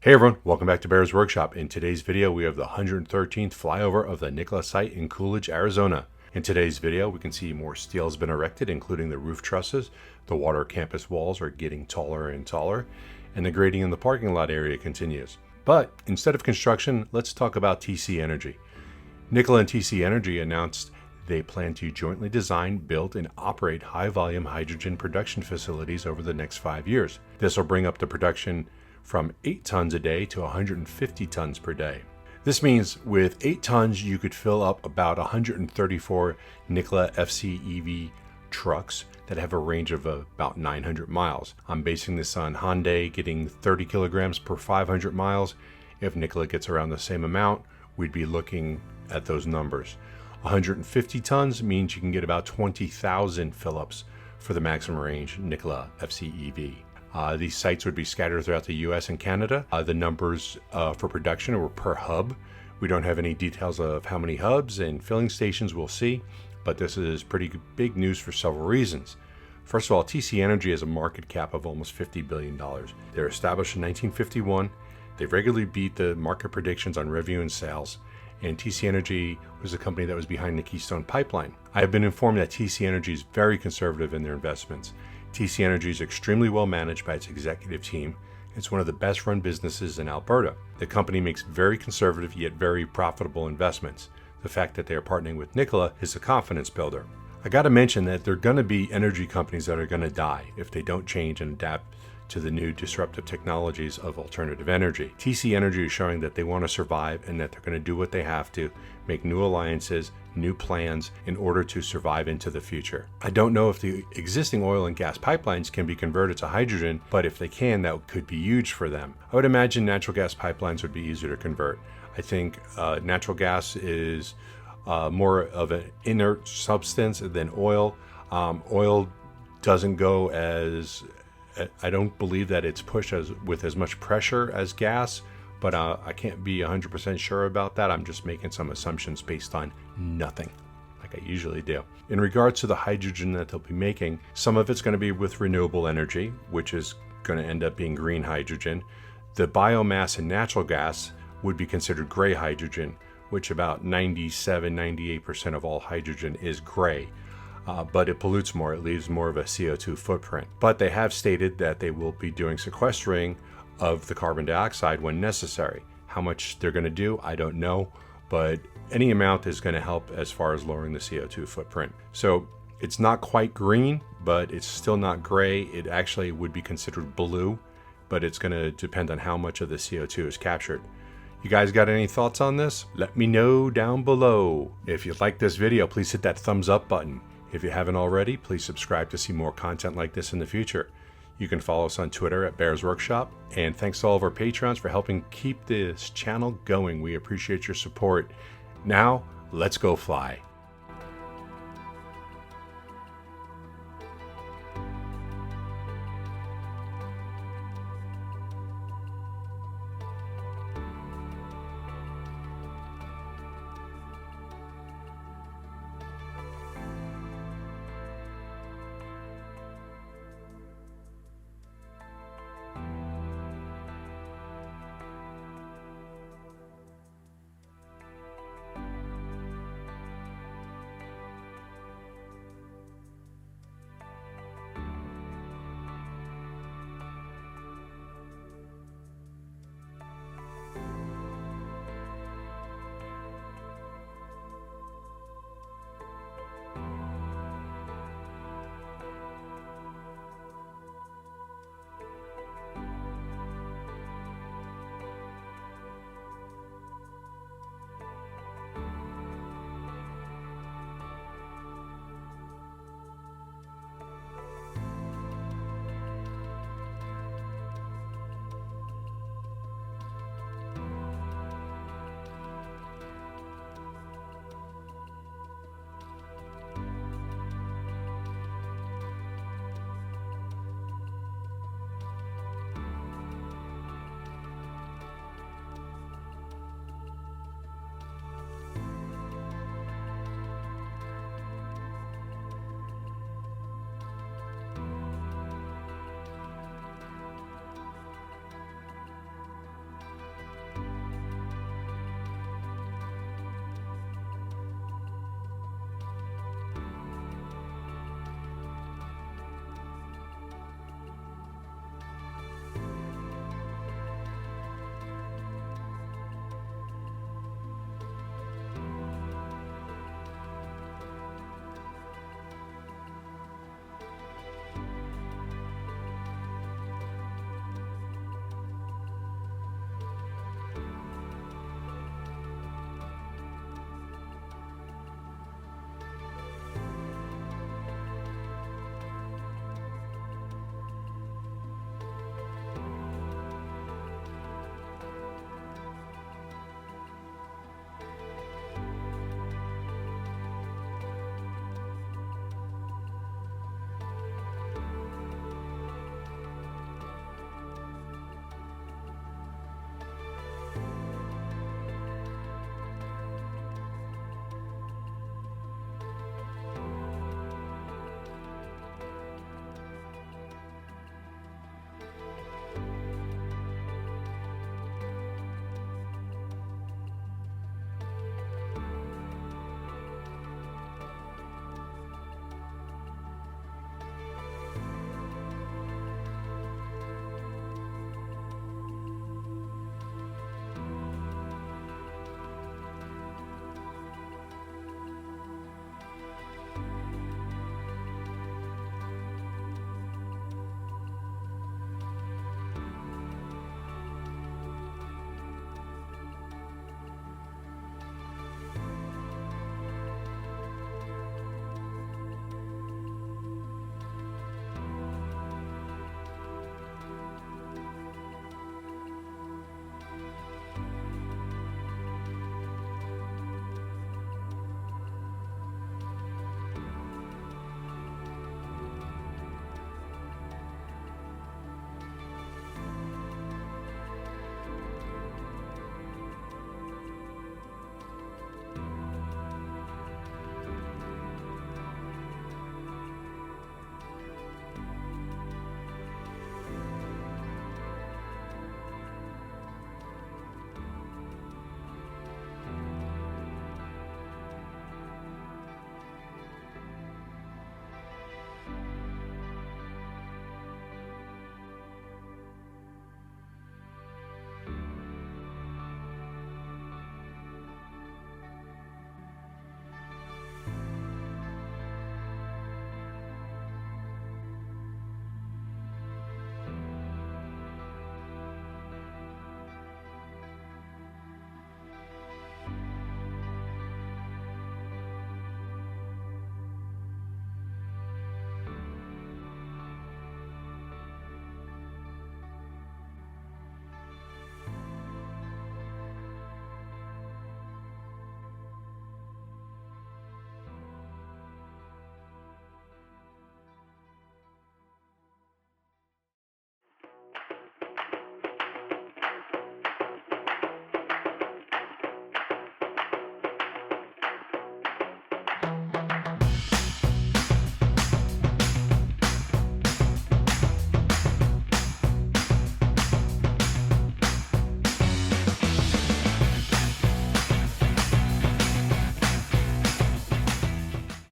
Hey everyone, welcome back to Bear's Workshop. In today's video, we have the 113th flyover of the Nikola site in Coolidge, Arizona. In today's video, we can see more steel has been erected, including the roof trusses. The water campus walls are getting taller and taller, and the grading in the parking lot area continues. But instead of construction, let's talk about TC Energy. Nikola and TC Energy announced they plan to jointly design, build, and operate high-volume hydrogen production facilities over the next 5 years. This will bring up the production from 8 tons a day to 150 tons per day. This means with 8 tons, you could fill up about 134 Nikola FCEV trucks that have a range of about 900 miles. I'm basing this on Hyundai getting 30 kilograms per 500 miles. If Nikola gets around the same amount, we'd be looking at those numbers. 150 tons means you can get about 20,000 fill-ups for the maximum range Nikola FCEV. These sites would be scattered throughout the US and Canada. The numbers for production are per hub. We don't have any details of how many hubs and filling stations we'll see, but this is pretty big news for several reasons. First of all, TC Energy has a market cap of almost $50 billion. They're established in 1951. They regularly beat the market predictions on revenue and sales, and TC Energy was the company that was behind the Keystone Pipeline. I have been informed that TC Energy is very conservative in their investments. TC Energy is extremely well managed by its executive team. It's one of the best run businesses in Alberta. The company makes very conservative yet very profitable investments. The fact that they are partnering with Nikola is a confidence builder. I got to mention that there are going to be energy companies that are going to die if they don't change and adapt to the new disruptive technologies of alternative energy. TC Energy is showing that they want to survive and that they're going to do what they have to, make new alliances, new plans in order to survive into the future. I don't know if the existing oil and gas pipelines can be converted to hydrogen, but if they can, that could be huge for them. I would imagine natural gas pipelines would be easier to convert. I think natural gas is more of an inert substance than oil. Oil doesn't go as I don't believe that it's pushed with as much pressure as gas, but I can't be 100% sure about that. I'm just making some assumptions based on nothing, like I usually do. In regards to the hydrogen that they'll be making, some of it's going to be with renewable energy, which is going to end up being green hydrogen. The biomass and natural gas would be considered gray hydrogen, which about 97-98% of all hydrogen is gray. But it pollutes more, it leaves more of a CO2 footprint. But they have stated that they will be doing sequestering of the carbon dioxide when necessary. How much they're going to do, I don't know, but any amount is going to help as far as lowering the CO2 footprint. So it's not quite green, but it's still not gray. It actually would be considered blue, but it's going to depend on how much of the CO2 is captured. You guys got any thoughts on this? Let me know down below. If you like this video, please hit that thumbs up button. If you haven't already, please subscribe to see more content like this in the future. You can follow us on Twitter at Bear's Workshop. And thanks to all of our Patrons for helping keep this channel going. We appreciate your support. Now, let's go fly.